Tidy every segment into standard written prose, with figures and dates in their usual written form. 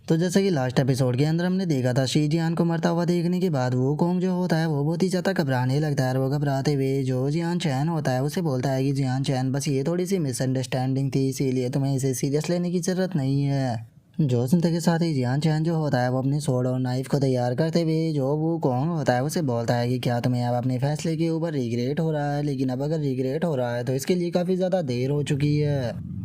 तो जैसे कि लास्ट एपिसोड के अंदर हमने देखा था शी जियान को मरता हुआ देखने के बाद वो कोंग जो होता है वो बहुत ही ज़्यादा घबराने लगता है और वो घबराते हुए जो जियान चैन होता है उसे बोलता है कि जियान चैन बस ये थोड़ी सी मिसअंडरस्टैंडिंग थी, इसीलिए तुम्हें इसे सीरियस लेने की ज़रूरत नहीं है। जो सुनते के साथ ही जियान चैन जो होता है वो अपने सोड और नाइफ को तैयार करते हुए जो वो कोंग होता है उसे बोलता है कि क्या तुम्हें अब अपने फैसले के ऊपर रिग्रेट हो रहा है, लेकिन अब अगर रिग्रेट हो रहा है तो इसके लिए काफ़ी ज़्यादा देर हो चुकी है।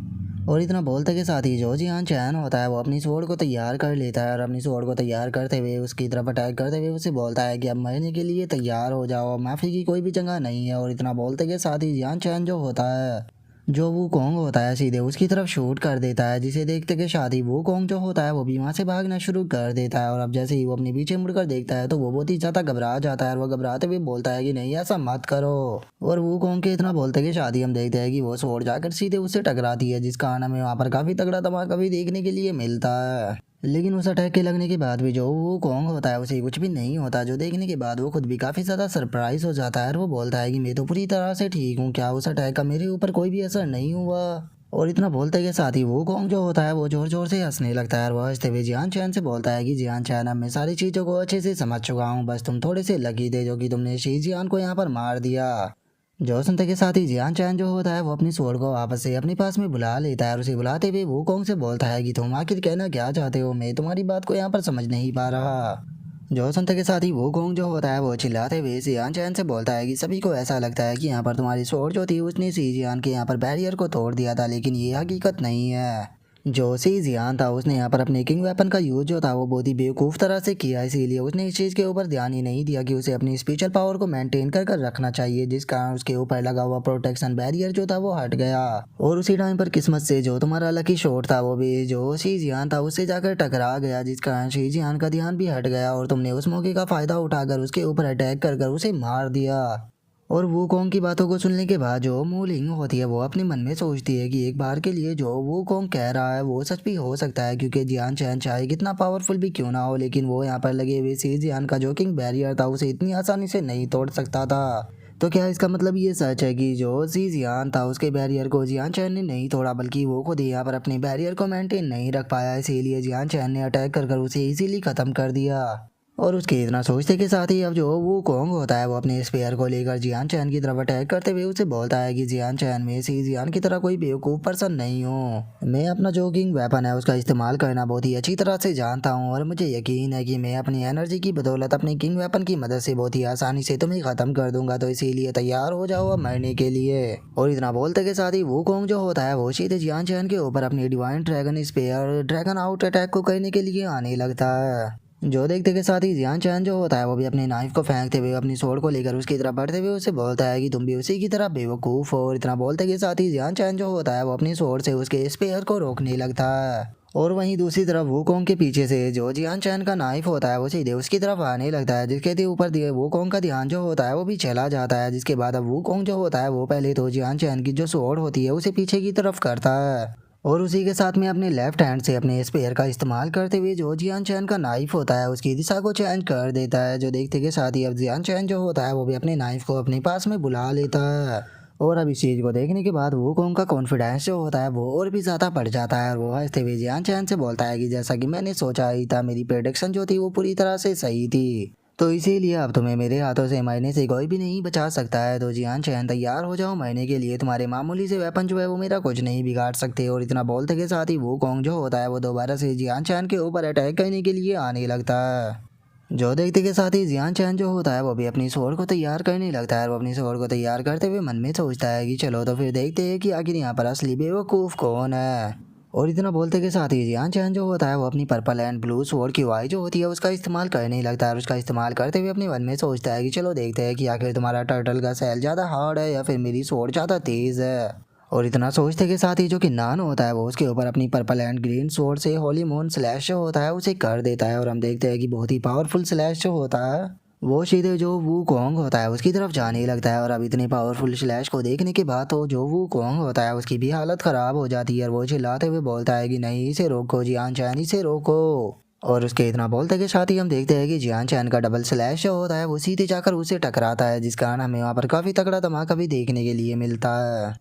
और इतना बोलते के साथ ही जो जियान चैन होता है वो अपनी स्वॉर्ड को तैयार कर लेता है और अपनी स्वॉर्ड को तैयार करते हुए उसकी तरफ अटैक करते हुए उसे बोलता है कि अब मरने के लिए तैयार हो जाओ, माफ़ी की कोई भी जगह नहीं है। और इतना बोलते के साथ ही जियान चैन जो होता है जो वो कोंग होता है सीधे उसकी तरफ शूट कर देता है, जिसे देखते के साथ ही वो कोंग जो होता है वो भी वहाँ से भागना शुरू कर देता है। और अब जैसे ही वो अपने पीछे मुड़कर देखता है तो वो बहुत ही ज़्यादा घबरा जाता है और वो घबराते हुए बोलता है कि नहीं ऐसा मत करो। और वो कोंग के इतना बोलते के साथ ही हम देखते हैं कि वो स्वॉर्ड जाकर सीधे उससे टकराती है, जिस कारण हमें वहाँ पर काफ़ी तगड़ा धमाका भी देखने के लिए मिलता है। लेकिन उस अटैक के लगने के बाद भी जो वो कोंग होता है उसे कुछ भी नहीं होता, जो देखने के बाद वो खुद भी काफ़ी ज़्यादा सरप्राइज हो जाता है और वो बोलता है कि मैं तो पूरी तरह से ठीक हूँ, क्या उस अटैक का मेरे ऊपर कोई भी असर नहीं हुआ। और इतना बोलते के साथ ही वो कोंग जो होता है वो जोर जोर से हंसने लगता है और वो हंसते हुए जियान चैन से बोलता है कि जियान चैन अब मैं सारी चीज़ों को अच्छे से समझ चुका हूँ, बस तुम थोड़े से लकी थे जो कि तुमने शी जियान को यहाँ पर मार दिया। जो सुनते के साथ ही जियान चैन जो होता है वो अपनी स्वॉर्ड को वापस से अपने पास में बुला लेता है और उसे बुलाते हुए वो कोंग से बोलता है कि तुम आखिर कहना क्या चाहते हो, मैं तुम्हारी बात को यहाँ पर समझ नहीं पा रहा। जो सुनते के साथ ही वो कोंग जो होता है वो चिल्लाते हुए जियान चैन से बोलता है कि सभी को ऐसा लगता है कि यहाँ पर तुम्हारी स्वॉर्ड जो थी उसने सी जियान के यहाँ पर बैरियर को तोड़ दिया था, लेकिन ये हकीकत नहीं है। जो सी जियान था उसने यहाँ पर अपने किंग वेपन का यूज जो था वो बहुत ही बेवकूफ़ तरह से किया, इसीलिए उसने इस चीज़ के ऊपर ध्यान ही नहीं दिया कि उसे अपनी स्पेशल पावर को मेंटेन कर रखना चाहिए, जिस कारण उसके ऊपर लगा हुआ प्रोटेक्शन बैरियर जो था वो हट गया। और उसी टाइम पर किस्मत से जो तुम्हारा लकी शॉट था वो भी जो शी जियान था उससे जाकर टकरा गया, जिस कारण शी जियान का ध्यान भी हट गया और तुमने उस मौके का फ़ायदा उठाकर उसके ऊपर अटैक कर उसे मार दिया। और वो कोंग की बातों को सुनने के बाद जो मूलिंग होती है वो अपने मन में सोचती है कि एक बार के लिए जो वो कोंग कह रहा है वो सच भी हो सकता है, क्योंकि जियान चैन चाहे कितना पावरफुल भी क्यों ना हो, लेकिन वो यहाँ पर लगे हुए सी जियान का जो किंग बैरियर था उसे इतनी आसानी से नहीं तोड़ सकता था। तो क्या इसका मतलब ये सच है कि जो सी जियान था उसके बैरियर को जियान चैन ने नहीं तोड़ा, बल्कि वो खुद यहाँ पर अपने बैरियर को मेंटेन नहीं रख पाया, इसीलिए जियान चैन ने अटैक कर उसे इजीली ख़त्म कर दिया। और उसके इतना सोचते के साथ ही अब जो वो कोंग होता है वो अपने स्पेयर को लेकर जियान चैन की तरफ अटैक करते हुए उसे बोलता है कि जियान चैन में सी जियान की तरह कोई बेवकूफ़ पर्सन नहीं हूँ, मैं अपना जो किंग वेपन है उसका इस्तेमाल करना बहुत ही अच्छी तरह से जानता हूँ और मुझे यकीन है कि मैं अपनी एनर्जी की बदौलत अपने किंग वेपन की मदद से बहुत ही आसानी से तुम्हें ख़त्म कर दूंगा, तो इसीलिए तैयार हो जाओ अब मरने के लिए। और इतना बोलते के साथ ही वो कोंग जो होता है वो सीधे जियान चैन के ऊपर अपनी divine dragon spare dragon out attack को करने के लिए आने लगता है। जो देखते के साथ ही जियान चैन जो होता है वो भी अपने नाइफ को फेंकते हुए अपनी स्वॉर्ड को लेकर उसकी तरफ बढ़ते हुए उसे बोलता है कि तुम भी उसी की तरह बेवकूफ़ हो। और इतना बोलते के साथ ही जियान चैन जो होता है वो अपनी स्वॉर्ड से उसके स्पेयर को रोकने लगता है। और वहीं दूसरी तरफ वो कोंग के पीछे से जो जियान चैन का नाइफ होता है वो सीधे उसकी तरफ आने लगता है, जिसके ऊपर दिए वो कोंग का ध्यान जो होता है वो भी चला जाता है, जिसके बाद अब वो कोंग जो होता है वो पहले तो जियान चैन की जो स्वॉर्ड होती है उसे पीछे की तरफ करता है और उसी के साथ में अपने लेफ्ट हैंड से अपने स्पेयर का इस्तेमाल करते हुए जो जियान चैन का नाइफ होता है उसकी दिशा को चेंज कर देता है। जो देखते के साथ ही अब जियान चैन जो होता है वो भी अपने नाइफ को अपने पास में बुला लेता है। और अब इस चीज़ को देखने के बाद वो कोंग का कॉन्फिडेंस जो होता है वो और भी ज़्यादा बढ़ जाता है और वो हंसते हुए जियान चैन से बोलता है कि जैसा कि मैंने सोचा ही था, मेरी प्रेडिक्शन जो थी वो पूरी तरह से सही थी, तो इसीलिए अब तुम्हें मेरे हाथों से मरने से कोई भी नहीं बचा सकता है। तो जियान चैन तैयार हो जाओ मरने के लिए, तुम्हारे मामूली से वेपन जो है वो मेरा कुछ नहीं बिगाड़ सकते। और इतना बोलते के साथ ही वो कोंग जो होता है वो दोबारा से जियान चैन के ऊपर अटैक करने के लिए आने लगता है। जो देखते के साथ ही जियान चैन जो होता है वो भी अपनी स्वॉर्ड को तैयार करने लगता है और वो अपनी स्वॉर्ड को तैयार करते हुए मन में सोचता है कि चलो तो फिर देखते हैं कि आखिर यहाँ पर असली बेवकूफ़ कौन है। और इतना बोलते के साथ ही जियान चैन जो होता है वो अपनी पर्पल एंड ब्लू स्वॉर्ड की वाई जो होती है उसका इस्तेमाल करने लगता है और उसका इस्तेमाल करते हुए अपने मन में सोचता है कि चलो देखते हैं कि आखिर तुम्हारा टर्टल का सेल ज़्यादा हार्ड है या फिर मेरी स्वॉर्ड ज़्यादा तेज़ है। और इतना सोचते के साथ ही जो कि नान होता है वो उसके ऊपर अपनी पर्पल एंड ग्रीन स्वॉर्ड से होली मून स्लैश जो होता है उसे कर देता है और हम देखते हैं कि बहुत ही पावरफुल स्लैश जो होता है वो सीधे जो वू कोंग होता है उसकी तरफ जाने लगता है। और अब इतने पावरफुल स्लैश को देखने के बाद तो जो वू कोंग होता है उसकी भी हालत ख़राब हो जाती है और वो चिल्लाते हुए बोलता है कि नहीं इसे रोको जियान चैन, इसे रोको। और उसके इतना बोलते के साथ ही हम देखते हैं कि जियान चैन का डबल स्लैश जो होता है वो सीधे जाकर उसे टकराता है, जिस कारण हमें वहाँ पर काफ़ी तगड़ा धमाका भी देखने के लिए मिलता है।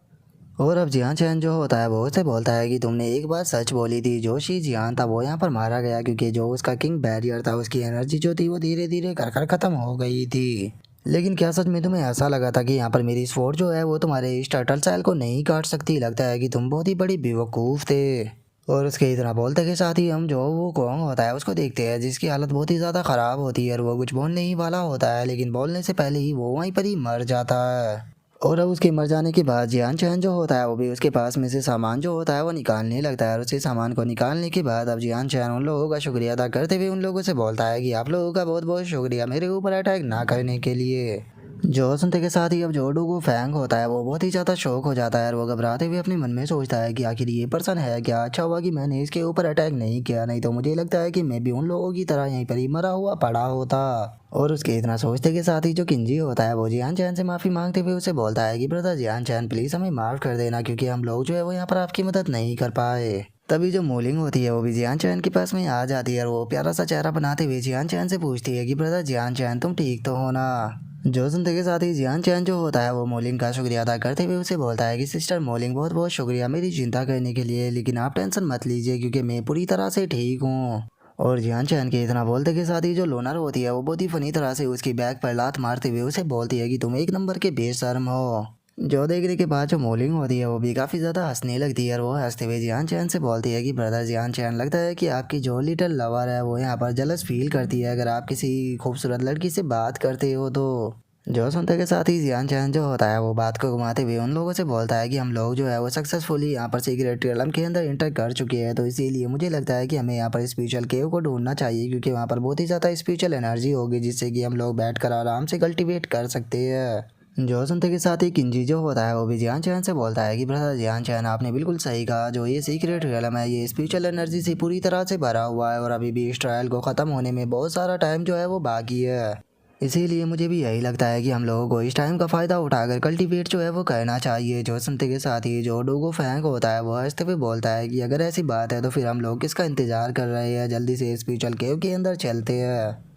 और अब जियान चैन जो होता है वो उसे बोलता है कि तुमने एक बार सच बोली थी, जो शी जियान था वो यहाँ पर मारा गया क्योंकि जो उसका किंग बैरियर था उसकी एनर्जी जो थी वो धीरे धीरे कर कर खत्म हो गई थी। लेकिन क्या सच में तुम्हें ऐसा लगा था कि यहाँ पर मेरी स्वॉर्ड जो है वो तुम्हारे इस टर्टल सेल को नहीं काट सकती? लगता है कि तुम बहुत ही बड़ी बेवकूफ़ थे। और उसके इतना बोलते के साथ ही हम जो वो कॉन्ग होता है उसको देखते हैं, जिसकी हालत बहुत ही ज़्यादा ख़राब होती है और वो कुछ बोलने ही वाला होता है, लेकिन बोलने से पहले ही वो वहीं पर ही मर जाता है। और अब उसके मर जाने के बाद जियान चैन जो होता है वो भी उसके पास में से सामान जो होता है वो निकालने लगता है, और उसी सामान को निकालने के बाद अब जियान चैन उन लोगों का शुक्रिया अदा करते हुए उन लोगों से बोलता है कि आप लोगों का बहुत बहुत शुक्रिया मेरे ऊपर अटैक ना करने के लिए। जो सुनते के साथ ही अब जो डोगो फैंग होता है वो बहुत ही ज़्यादा शौक हो जाता है और वो घबराते हुए अपने मन में सोचता है कि आखिर ये पर्सन है क्या? अच्छा हुआ कि मैंने इसके ऊपर अटैक नहीं किया, नहीं तो मुझे लगता है कि मैं भी उन लोगों की तरह यहीं पर ही मरा हुआ पड़ा होता। और उसके इतना सोचते के साथ ही जो किंजी होता है वो जियान चैन से माफ़ी मांगते हुए उसे बोलता है कि ब्रदर जियान चैन प्लीज़ हमें माफ़ कर देना, क्योंकि हम लोग जो है वो यहाँ पर आपकी मदद नहीं कर पाए। तभी जो मोलिंग होती है वो भी जियान चैन के पास में आ जाती है और वो प्यारा सा चेहरा बनाते हुए जियान चैन से पूछती है कि ब्रदर जियान चैन तुम ठीक तो हो ना? जो सुनते के साथ ही जियान चैन जो होता है वो मोलिंग का शुक्रिया अदा करते हुए उसे बोलता है कि सिस्टर मोलिंग बहुत बहुत शुक्रिया मेरी चिंता करने के लिए, लेकिन आप टेंशन मत लीजिए क्योंकि मैं पूरी तरह से ठीक हूँ। और जियान चैन के इतना बोलते के साथ ही जो लोनर होती है वो बहुत ही फनी तरह से उसकी बैग पर लात मारते हुए उसे बोलती है कि तुम एक नंबर के बेशर्म हो। जो देखने के बाद जो मोलिंग होती है वो भी काफ़ी ज़्यादा हंसने लगती है और वो हंसते हुए जियान चैन से बोलती है कि ब्रदर जियान चैन लगता है कि आपकी जो लिटिल लवर है वो यहाँ पर जलस फील करती है अगर आप किसी खूबसूरत लड़की से बात करते हो तो। जो सुनते के साथ ही जियान चैन जो होता है वो बात को घुमाते हुए उन लोगों से बोलता है कि हम लोग जो है वो सक्सेसफुली यहाँ पर सीक्रेट रियलम के अंदर इंटर कर चुके हैं, तो इसीलिए मुझे लगता है कि हमें यहाँ पर स्पिरिचुअल केव को ढूंढना चाहिए क्योंकि वहाँ पर बहुत ही ज़्यादा स्पिरिचुअल एनर्जी होगी जिससे कि हम लोग बैठकर आराम से कल्टीवेट कर सकते हैं। जो सुनते के साथ ही किंजी जो होता है वो भी जियान चैन से बोलता है कि ब्रदर जियान चैन आपने बिल्कुल सही कहा, जो ये सीक्रेट रियलम है ये स्पिरिचुअल एनर्जी से पूरी तरह से भरा हुआ है और अभी भी इस ट्रायल को ख़त्म होने में बहुत सारा टाइम जो है वो बाकी है। इसीलिए मुझे भी यही लगता है कि हम लोगों को इस टाइम का फ़ायदा उठाकर कल्टीवेट जो है वो करना चाहिए। जो सुनते के साथ ही जो डोगो फैंक होता है वो हंसते हुए बोलता है कि अगर ऐसी बात है तो फिर हम लोग किसका इंतज़ार कर रहे हैं, जल्दी से स्पिरिचुअल केव के अंदर चलते हैं।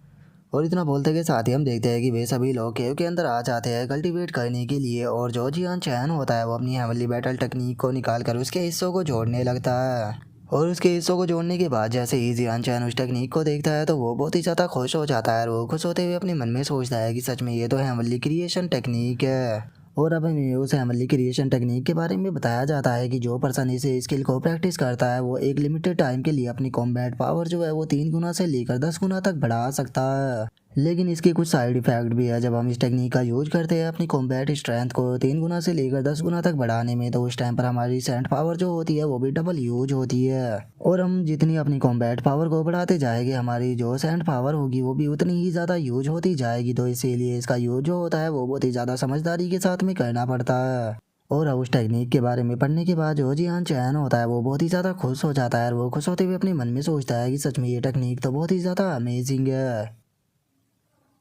और इतना बोलते के साथ ही हम देखते हैं कि वे सभी लोग केव के अंदर आ जाते हैं कल्टीवेट करने के लिए, और जो जियान चैन होता है वो अपनी हेवनली बैटल टेक्निक को निकाल कर उसके हिस्सों को जोड़ने लगता है। और उसके हिस्सों को जोड़ने के बाद जैसे ही जियान चैन उस टेक्निक को देखता है तो वो बहुत ही ज़्यादा खुश हो जाता है और वो खुश होते हुए अपने मन में सोचता है कि सच में ये तो हेवनली क्रिएशन टेक्निक है। और अब हमें उस हेवनली क्रिएशन टेक्निक के बारे में बताया जाता है कि जो पर्सन इसे स्किल को प्रैक्टिस करता है वो एक लिमिटेड टाइम के लिए अपनी कॉम्बैट पावर जो है वो 3 गुना से लेकर 10 गुना तक बढ़ा सकता है। लेकिन इसके कुछ साइड इफ़ेक्ट भी है। जब हम इस टेक्निक का यूज करते हैं अपनी कॉम्बैट स्ट्रेंथ को 3 गुना से लेकर 10 गुना तक बढ़ाने में, तो उस टाइम पर हमारी सेंट पावर जो होती है वो भी डबल यूज होती है। और हम जितनी अपनी कॉम्बैट पावर को बढ़ाते जाएंगे हमारी जो सेंट पावर होगी वो भी उतनी ही ज़्यादा यूज होती जाएगी, तो इसीलिए इसका यूज जो होता है वो बहुत ही ज़्यादा समझदारी के साथ में करना पड़ता है। और अब उस टेक्निक के बारे में पढ़ने के बाद जो जियान चैन होता है वो बहुत ही ज़्यादा खुश हो जाता है और वो खुश होते हुए अपने मन में सोचता है कि सच में ये टेक्निक तो बहुत ही ज़्यादा अमेजिंग है।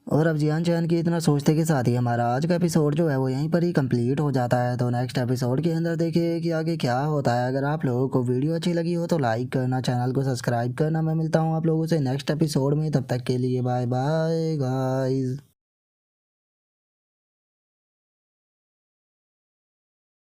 और अब जियान चैन की इतना सोचते के साथ ही हमारा आज का एपिसोड जो है वो यहीं पर ही कंप्लीट हो जाता है। तो नेक्स्ट एपिसोड के अंदर देखिए कि आगे क्या होता है। अगर आप लोगों को वीडियो अच्छी लगी हो तो लाइक करना, चैनल को सब्सक्राइब करना। मैं मिलता हूँ आप लोगों से नेक्स्ट एपिसोड में, तब तक के लिए बाय बाय गाइस।